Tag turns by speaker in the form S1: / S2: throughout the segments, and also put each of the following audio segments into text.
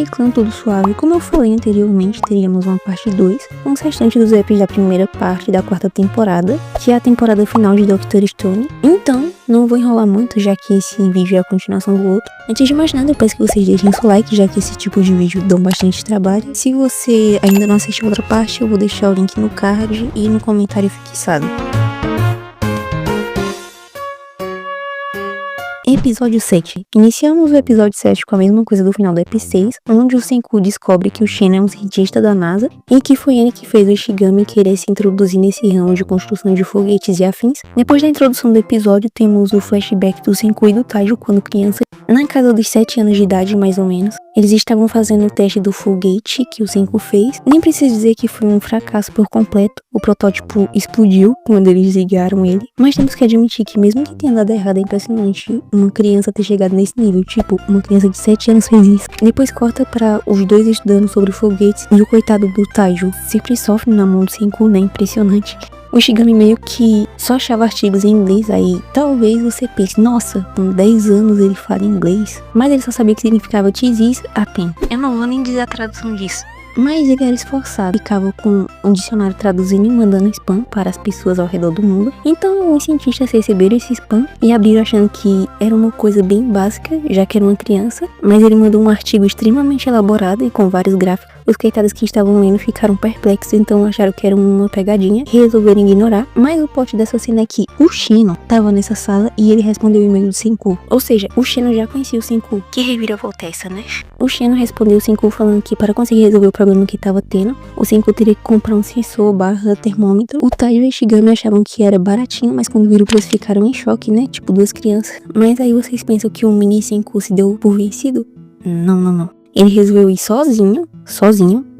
S1: aí, clã, tudo suave. Como eu falei anteriormente, teríamos uma parte 2, com os restantes dos episódios da primeira parte da 4ª temporada, que é a temporada final de Dr. Stone. Então, não vou enrolar muito, já que esse vídeo é a continuação do outro. Antes de mais nada, eu peço que vocês deixem seu like, já que esse tipo de vídeo dão bastante trabalho. Se você ainda não assistiu outra parte, eu vou deixar o link no card e no comentário fixado. Episódio 7. Iniciamos o episódio 7 com a mesma coisa do final do EP6, onde o Senku descobre que o Shen é um cientista da NASA e que foi ele que fez o Ishigami querer se introduzir nesse ramo de construção de foguetes e afins. Depois da introdução do episódio, temos o flashback do Senku e do Taiju quando criança, na casa dos 7 anos de idade mais ou menos. Eles estavam fazendo o teste do foguete que o Senku fez. Nem preciso dizer que foi um fracasso por completo, o protótipo explodiu quando eles ligaram ele, mas temos que admitir que mesmo que tenha dado errado, é impressionante uma criança ter chegado nesse nível, tipo, uma criança de 7 anos fez isso. Depois corta para os dois estudando sobre foguetes e o coitado do Taiju sempre sofre na mão do Senku, né? Impressionante. O Ishigami meio que só achava artigos em inglês, aí talvez você pense, nossa, com 10 anos ele fala inglês, mas ele só sabia que significava "this is a pen". Eu não vou nem dizer a tradução disso. Mas ele era esforçado, ficava com um dicionário traduzindo e mandando spam para as pessoas ao redor do mundo. Então os cientistas receberam esse spam e abriram achando que era uma coisa bem básica, já que era uma criança. Mas ele mandou um artigo extremamente elaborado e com vários gráficos. Os coitados que estavam lendo ficaram perplexos, então acharam que era uma pegadinha e resolveram ignorar. Mas o plot dessa cena é que o Shino estava nessa sala e ele respondeu o e-mail do Senku. Ou seja, o Shino já conhecia o Senku. Que reviravolta é essa, né? O Shino respondeu o Senku falando que para conseguir resolver o problema que estava tendo, o Senku teria que comprar um sensor / termômetro. O Taiju e o Ishigami achavam que era baratinho, mas quando viram o preço ficaram em choque, né? Tipo, duas crianças. Mas aí vocês pensam que o mini Senku se deu por vencido? Não. Ele resolveu ir sozinho,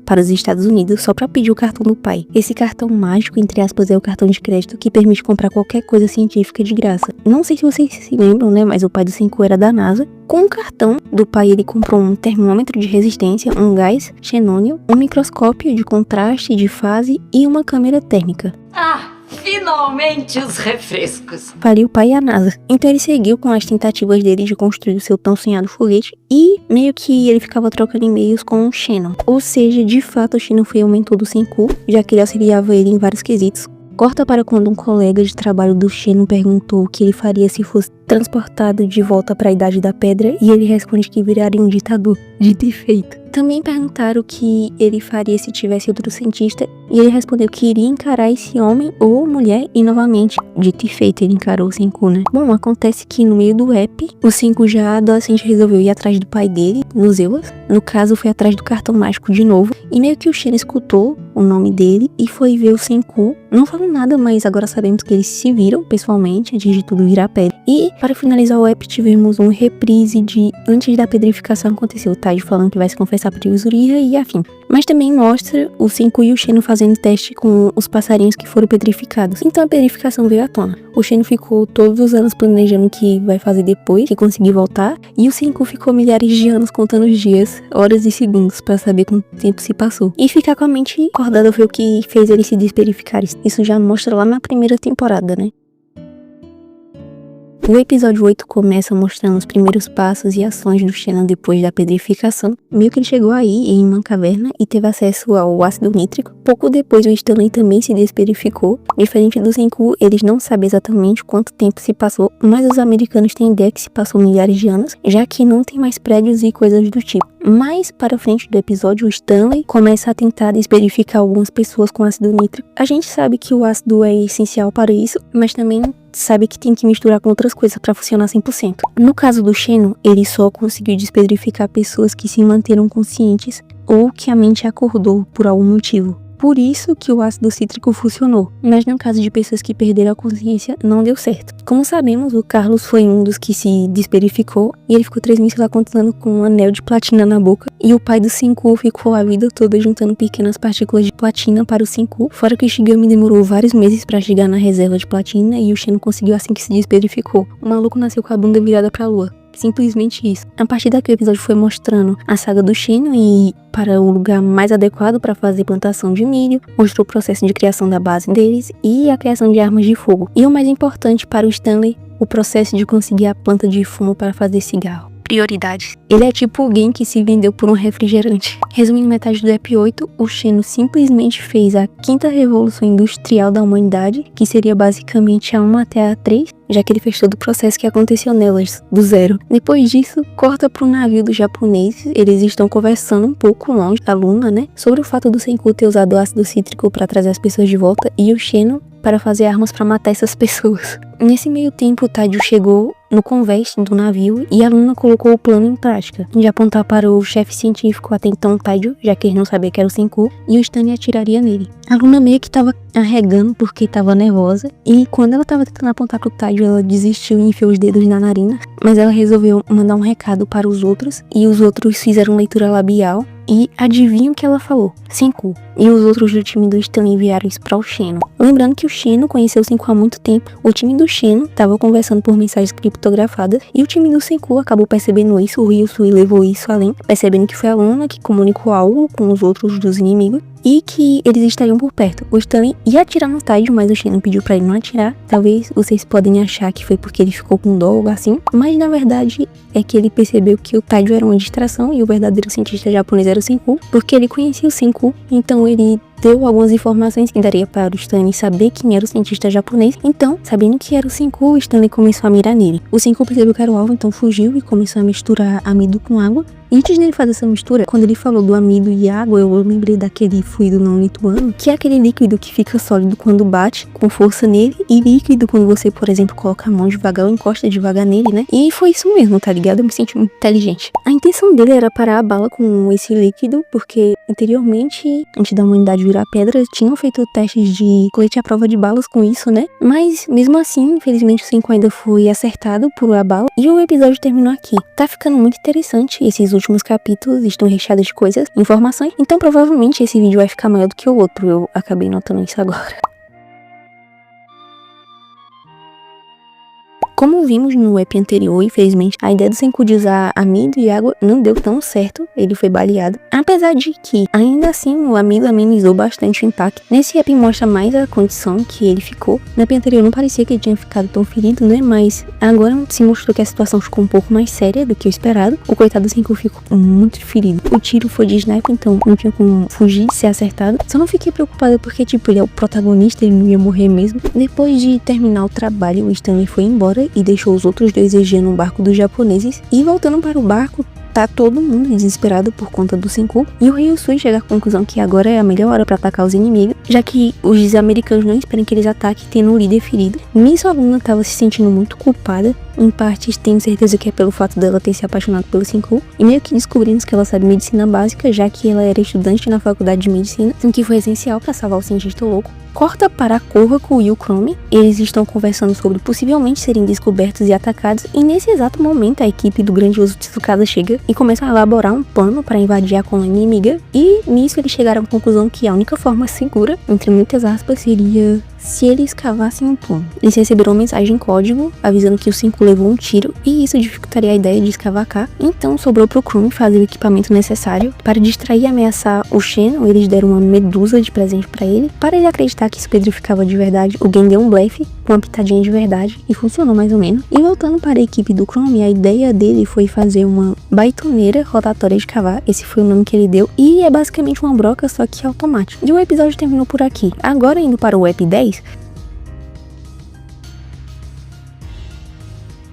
S1: para os Estados Unidos só para pedir o cartão do pai. Esse cartão mágico, entre aspas, é o cartão de crédito que permite comprar qualquer coisa científica de graça. Não sei se vocês se lembram, né, mas o pai do Senku era da NASA. Com o cartão do pai ele comprou um termômetro de resistência, um gás xenônio, um microscópio de contraste, de fase e uma câmera térmica.
S2: Finalmente os refrescos.
S1: Faria o pai e a NASA. Então ele seguiu com as tentativas dele de construir o seu tão sonhado foguete e meio que ele ficava trocando e-mails com o Shannon. Ou seja, de fato o Shannon foi o mentor do Senku, já que ele auxiliava ele em vários quesitos. Corta para quando um colega de trabalho do Shannon perguntou o que ele faria se fosse transportado de volta para a Idade da Pedra e ele responde que viraria um ditador. Dito e feito. Também perguntaram o que ele faria se tivesse outro cientista e ele respondeu que iria encarar esse homem ou mulher e novamente, dito e feito, ele encarou o Senku, né? Bom, acontece que no meio do app, o Senku já adolescente resolveu ir atrás do pai dele, nos Eulas. No caso, foi atrás do cartão mágico de novo e meio que o Shen escutou o nome dele e foi ver o Senku. Não falou nada, mas agora sabemos que eles se viram pessoalmente antes de tudo virar pedra. E para finalizar o app, tivemos uma reprise de antes da pedrificação acontecer, o Taiji falando que vai se confessar para o Yuzuriha e afim. Mas também mostra o Senku e o Shen fazendo teste com os passarinhos que foram petrificados. Então a petrificação veio à tona. O Shen ficou todos os anos planejando o que vai fazer depois que conseguir voltar. E o Senku ficou milhares de anos contando os dias, horas e segundos para saber quanto tempo se passou. E ficar com a mente acordada foi o que fez ele se desperificar. Isso já mostra lá na primeira temporada, né? O episódio 8 começa mostrando os primeiros passos e ações do Shannon depois da pedrificação. Meio que ele chegou aí em uma caverna e teve acesso ao ácido nítrico. Pouco depois o Stanley também se desperificou. Diferente do Senku, eles não sabem exatamente quanto tempo se passou, mas os americanos têm ideia que se passou milhares de anos, já que não tem mais prédios e coisas do tipo. Mais para frente do episódio, o Stanley começa a tentar desperificar algumas pessoas com ácido nítrico. A gente sabe que o ácido é essencial para isso, mas também sabe que tem que misturar com outras coisas para funcionar 100%. No caso do Shannon, ele só conseguiu despedrificar pessoas que se manteram conscientes ou que a mente acordou por algum motivo. Por isso que o ácido cítrico funcionou, mas no caso de pessoas que perderam a consciência, não deu certo. Como sabemos, o Carlos foi um dos que se desperificou e ele ficou 3 meses lá contando com um anel de platina na boca. E o pai do Senku ficou a vida toda juntando pequenas partículas de platina para o Senku. Fora que o Ishigami demorou vários meses para chegar na reserva de platina e o Shen conseguiu assim que se desperificou. O maluco nasceu com a bunda virada pra lua. Simplesmente isso. A partir daqui o episódio foi mostrando a saga do Shen e para o lugar mais adequado para fazer plantação de milho, mostrou o processo de criação da base deles e a criação de armas de fogo. E o mais importante para o Stanley, o processo de conseguir a planta de fumo para fazer cigarro. prioridades. Ele é tipo alguém que se vendeu por um refrigerante. Resumindo metade do EP 8, o Xeno simplesmente fez a 5ª revolução industrial da humanidade, que seria basicamente a 1 até a 3, já que ele fez todo o processo que aconteceu nelas, do zero. Depois disso, corta pro navio dos japoneses, eles estão conversando um pouco longe da Luna, né, sobre o fato do Senku ter usado ácido cítrico para trazer as pessoas de volta, e o Xeno para fazer armas para matar essas pessoas. Nesse meio tempo, o Taijo chegou no convés do navio e a Luna colocou o plano em prática, de apontar para o chefe científico, até então Taijo, já que ele não sabia que era o Senku, e o Stanley atiraria nele. A Luna meio que tava arregando porque tava nervosa, e quando ela tava tentando apontar pro Taijo, ela desistiu e enfiou os dedos na narina, mas ela resolveu mandar um recado para os outros, e os outros fizeram leitura labial, e adivinham o que ela falou? Senku. E os outros do time do Stanley enviaram isso para o Xeno. Lembrando que o Xeno conheceu o Senku há muito tempo, o time do Xeno tava conversando por mensagens criptografadas, e o time do Senku acabou percebendo isso, o Ryusui levou isso além, percebendo que foi a Luna que comunicou algo com os outros dos inimigos, e que eles estariam por perto. O Stanley ia atirar no Taijo, mas o Xeno pediu pra ele não atirar. Talvez vocês podem achar que foi porque ele ficou com dó ou assim, mas na verdade é que ele percebeu que o Taijo era uma distração e o verdadeiro cientista japonês era o Senku, porque ele conhecia o Senku, então ele deu algumas informações que daria para o Stanley saber quem era o cientista japonês. Então, sabendo que era o Senku, o Stanley começou a mirar nele. O Senku percebeu que era o alvo, então fugiu e começou a misturar amido com água. E antes dele fazer essa mistura, quando ele falou do amido e água, eu lembrei daquele fluido não lituano, que é aquele líquido que fica sólido quando bate com força nele, e líquido quando você, por exemplo, coloca a mão devagar ou encosta devagar nele, né? E foi isso mesmo, tá ligado? Eu me senti muito inteligente. A intenção dele era parar a bala com esse líquido, porque anteriormente, antes da humanidade virar pedra, tinham feito testes de colete à prova de balas com isso, né? Mas, mesmo assim, infelizmente o Senku ainda foi acertado por a bala, e o episódio terminou aqui. Tá ficando muito interessante, esses últimos capítulos estão recheados de coisas, informações, então provavelmente esse vídeo vai ficar maior do que o outro, eu acabei notando isso agora. Como vimos no EP anterior, infelizmente, a ideia do Senku de usar amido e água não deu tão certo, ele foi baleado. Apesar de que, ainda assim, o amido amenizou bastante o impacto. Nesse EP mostra mais a condição que ele ficou. No EP anterior não parecia que ele tinha ficado tão ferido, né? Mas agora se mostrou que a situação ficou um pouco mais séria do que o esperado. O coitado do Senku ficou muito ferido. O tiro foi de sniper, então não tinha como fugir, ser acertado. Só não fiquei preocupada porque, tipo, ele é o protagonista, ele não ia morrer mesmo. Depois de terminar o trabalho, o Stanley foi embora e deixou os outros dois vigiando no barco dos japoneses. E voltando para o barco, tá todo mundo desesperado por conta do Senku, e o Ryusui chega à conclusão que agora é a melhor hora para atacar os inimigos, já que os americanos não esperam que eles ataquem tendo um líder ferido. Nisso a Luna tava se sentindo muito culpada, em parte tenho certeza que é pelo fato dela ter se apaixonado pelo Senku, e meio que descobrimos que ela sabe medicina básica, já que ela era estudante na faculdade de medicina, o que foi essencial para salvar o cientista louco. Corta para Kohaku e o Chrome, eles estão conversando sobre possivelmente serem descobertos e atacados, e nesse exato momento a equipe do grandioso Tsukasa chega e começa a elaborar um plano para invadir a colônia inimiga, e nisso eles chegaram à conclusão que a única forma segura, entre muitas aspas, seria se eles cavassem um túnel. Eles receberam uma mensagem em código avisando que o Senku levou um tiro, e isso dificultaria a ideia de escavacar. Então sobrou pro Chrome fazer o equipamento necessário. Para distrair e ameaçar o Xeno, eles deram uma medusa de presente para ele. Para ele acreditar que isso petrificava de verdade, o Gen deu um blefe com uma pitadinha de verdade, e funcionou mais ou menos. E voltando para a equipe do Chrome, a ideia dele foi fazer uma baitoneira rotatória de cavar, esse foi o nome que ele deu, e é basicamente uma broca, só que automática. E o episódio terminou por aqui. Agora indo para o EP 10,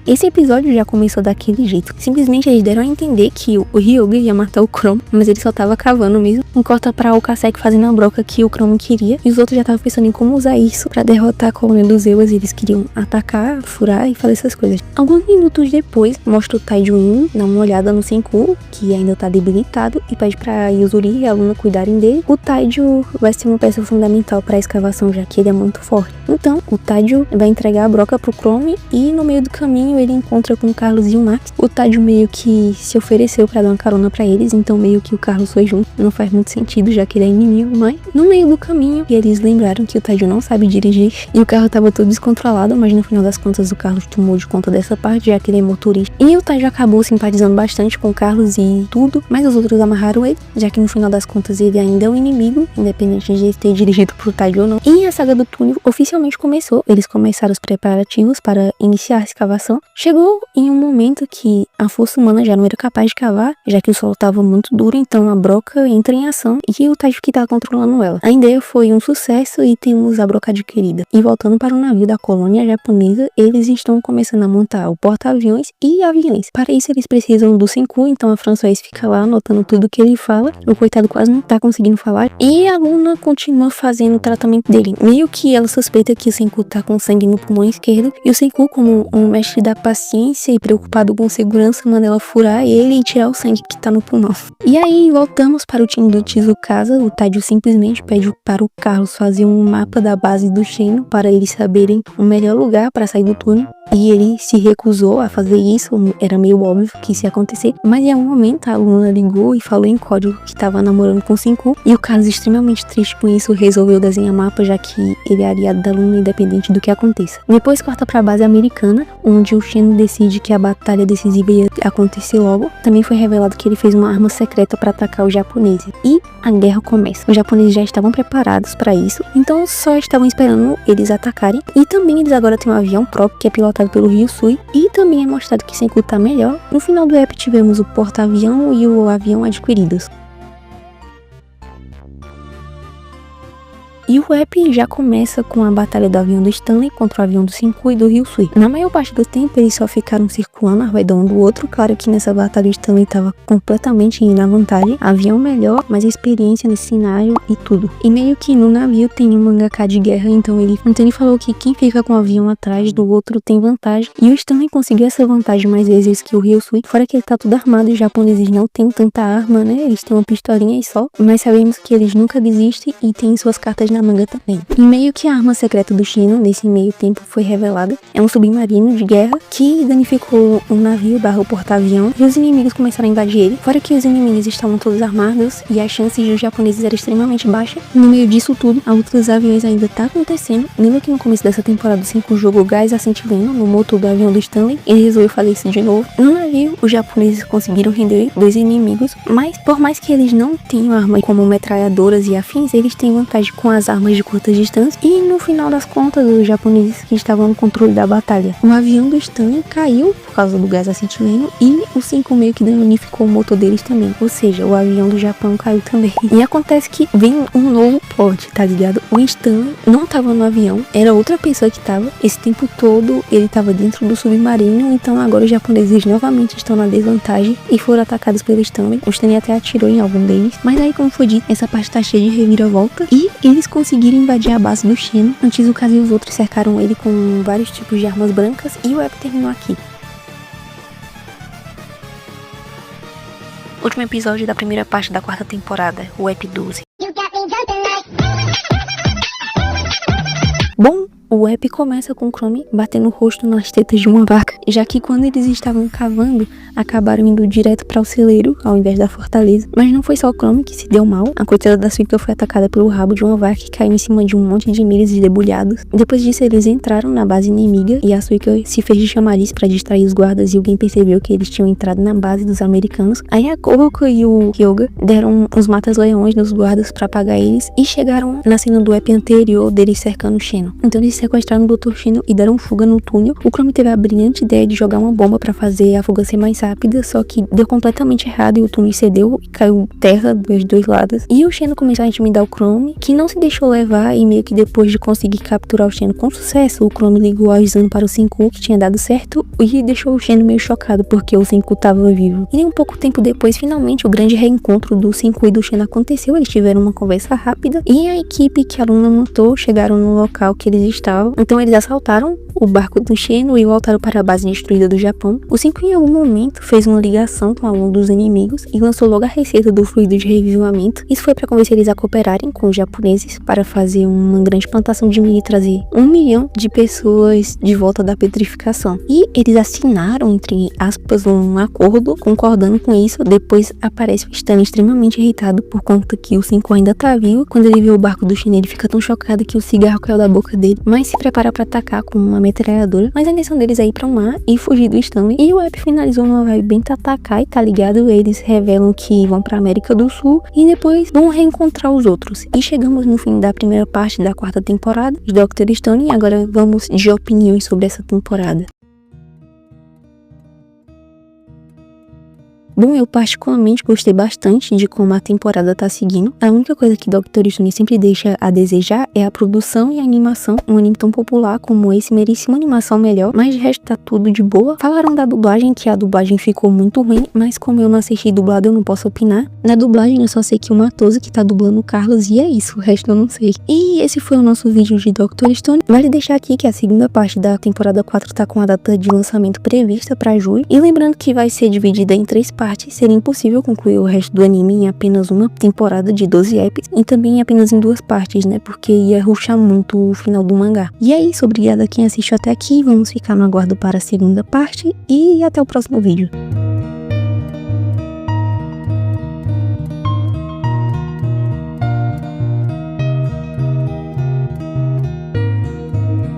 S1: esse episódio já começou daquele jeito. Simplesmente eles deram a entender que o Hyuga ia matar o Chrome, mas ele só tava cavando mesmo. Corta pra o Kaseki fazendo a broca que o Chrome queria, e os outros já estavam pensando em como usar isso pra derrotar a colônia dos Euas. Eles queriam atacar, furar e fazer essas coisas. Alguns minutos depois, mostra o Taijo indo dar uma olhada no Senku, que ainda tá debilitado, e pede pra Yuzuri e a Luna cuidarem dele. O Taijo vai ser uma peça fundamental pra escavação, já que ele é muito forte. Então, o Taijo vai entregar a broca pro Chrome, e no meio do caminho ele encontra com o Carlos e o Max. O Taijo meio que se ofereceu pra dar uma carona pra eles, então meio que o Carlos foi junto. Não faz muito sentido, já que ele é inimigo, mas no meio do caminho eles lembraram que o Taijo não sabe dirigir, e o carro tava todo descontrolado, mas no final das contas o Carlos tomou de conta dessa parte, já que ele é motorista. E o Taijo acabou simpatizando bastante com o Carlos e tudo, mas os outros amarraram ele, já que no final das contas ele ainda é um inimigo, independente de ter dirigido pro Taijo ou não. E a saga do túnel oficialmente começou. Eles começaram os preparativos para iniciar a escavação, Chegou em um momento que a força humana já não era capaz de cavar, já que o solo estava muito duro, então a broca entra em ação e o Tadjik tá controlando ela. A ideia foi um sucesso e temos a broca adquirida. E voltando para o navio da colônia japonesa, eles estão começando a montar o porta-aviões e aviões. Para isso eles precisam do Senku, então a Françoise fica lá anotando tudo que ele fala. O coitado quase não tá conseguindo falar. E a Luna continua fazendo o tratamento dele. Meio que ela suspeita que o Senku tá com sangue no pulmão esquerdo. E o Senku, como um mestre da paciência e preocupado com segurança, manda ela furar ele e tirar o sangue que tá no pulmão. E aí voltamos para o time do Tsukasa. O Taijo simplesmente pede para o Carlos fazer um mapa da base do Shino para eles saberem o melhor lugar para sair do túnel. E ele se recusou a fazer isso, era meio óbvio que isso ia acontecer. Mas em algum momento a Luna ligou e falou em código que estava namorando com o Senku. E o Carlos, extremamente triste com isso, resolveu desenhar mapa, já que ele é aliado da Luna independente do que aconteça. Depois corta para a base americana, onde o Shino decide que a batalha decisiva ia acontecer logo. Também foi revelado que ele fez uma arma secreta para atacar os japoneses. E a guerra começa. Os japoneses já estavam preparados para isso, então só estavam esperando eles atacarem. E também eles agora têm um avião próprio que é pilotado pelo Ryusui, e também é mostrado que Senku tá melhor. No final do EP tivemos o porta-avião e o avião adquiridos. E o EP já começa com a batalha do avião do Stanley contra o avião do Senku e do Ryusui. Na maior parte do tempo eles só ficaram circulando ao redor um do outro. Claro que nessa batalha o Stanley estava completamente na vantagem. Avião melhor, mas a experiência nesse cenário e tudo. E meio que no navio tem um mangaka de guerra, então ele falou que quem fica com o avião atrás do outro tem vantagem. E o Stanley conseguiu essa vantagem mais vezes que o Ryusui. Fora que ele tá tudo armado e os japoneses não têm tanta arma, né? Eles têm uma pistolinha e só. Mas sabemos que eles nunca desistem e têm suas cartas na manga também. E meio que a arma secreta do Shino nesse meio tempo foi revelada. É um submarino de guerra que danificou um navio / porta-avião e os inimigos começaram a invadir ele. Fora que os inimigos estavam todos armados e as chances dos japoneses eram extremamente baixas. No meio disso tudo, a luta dos aviões ainda tá acontecendo. Lembra que no começo dessa temporada o Senku jogou gás acentileno no motor do avião do Stanley? Ele resolveu fazer isso de novo. No navio, os japoneses conseguiram render 2 inimigos, mas por mais que eles não tenham arma como metralhadoras e afins, eles têm vantagem com as armas de curta distância. E no final das contas, os japoneses que estavam no controle da batalha, o avião do Stanley caiu por causa do gás acentileno e o Senku meio que danificou o motor deles também. Ou seja, o avião do Japão caiu também. E acontece que vem um novo plot, tá ligado? O Stanley não tava no avião, era outra pessoa que tava. Esse tempo todo ele tava dentro do submarino, então agora os japoneses novamente estão na desvantagem e foram atacados pelo Stanley. O Stanley até atirou em algum deles, mas aí, como foi dito, essa parte tá cheia de reviravolta e eles conseguiram invadir a base do Shino. Antes o Kazu e os outros cercaram ele com vários tipos de armas brancas e o EP terminou aqui. Último episódio da primeira parte da 4ª temporada, o EP 12. Bom, o EP começa com o Chrome batendo o rosto nas tetas de uma vaca, já que quando eles estavam cavando, acabaram indo direto para o celeiro, ao invés da fortaleza. Mas não foi só o Chrome que se deu mal, a coitada da Suika foi atacada pelo rabo de uma vaca que caiu em cima de um monte de milhas debulhados. Depois disso, eles entraram na base inimiga e a Suika se fez de chamariz para distrair os guardas e alguém percebeu que eles tinham entrado na base dos americanos. Aí a Kouko e o Hyoga deram uns matas-leões nos guardas para apagar eles e chegaram na cena do EP anterior deles cercando o Shino. Então eles sequestraram o Dr. Shino e deram fuga no túnel. O Chrome teve a brilhante ideia de jogar uma bomba para fazer a fuga ser mais rápida, só que deu completamente errado e o túnel cedeu e caiu terra dos dois lados. E o Shino começou a intimidar o Chrome, que não se deixou levar, e meio que depois de conseguir capturar o Shino com sucesso, o Chrome ligou avisando para o Senku que tinha dado certo e deixou o Shino meio chocado porque o Senku estava vivo. E um pouco tempo depois, finalmente, o grande reencontro do Senku e do Shino aconteceu. Eles tiveram uma conversa rápida e a equipe que a Luna montou chegaram no local que eles estavam. Então eles assaltaram o barco do Shino e voltaram para a base destruída do Japão. O Senku em algum momento fez uma ligação com algum dos inimigos e lançou logo a receita do fluido de revivimento. Isso foi para convencer eles a cooperarem com os japoneses para fazer uma grande plantação de milho e trazer 1 milhão de pessoas de volta da petrificação. E eles assinaram, entre aspas, um acordo concordando com isso. Depois aparece o Stanley extremamente irritado por conta que o Senku ainda tá vivo. Quando ele vê o barco do Shino, ele fica tão chocado que o cigarro caiu da boca dele, mas se prepara para atacar com uma metralhadora. Mas a intenção deles é ir para o mar e fugir do Stanley. E o EP finalizou numa vibe bem Tatakai, tá ligado? Eles revelam que vão pra América do Sul e depois vão reencontrar os outros. E chegamos no fim da primeira parte da 4ª temporada de Dr. Stone e agora vamos de opiniões sobre essa temporada. Bom, eu particularmente gostei bastante de como a temporada tá seguindo. A única coisa que Dr. Stone sempre deixa a desejar é a produção e a animação. Um anime tão popular como esse merecia uma animação melhor, mas de resto tá tudo de boa. Falaram da dublagem, que a dublagem ficou muito ruim, mas como eu não assisti dublado, eu não posso opinar. Na dublagem eu só sei que o Matoso que tá dublando o Carlos, e é isso, o resto eu não sei. E esse foi o nosso vídeo de Dr. Stone. Vale deixar aqui que a segunda parte da temporada 4 tá com a data de lançamento prevista pra julho, e lembrando que vai ser dividida em 3 partes, seria impossível concluir o resto do anime em apenas uma temporada de 12 eps, e também apenas em 2 partes, né, porque ia rushar muito o final do mangá. E é isso, obrigada a quem assistiu até aqui, vamos ficar no aguardo para a segunda parte, e até o próximo vídeo.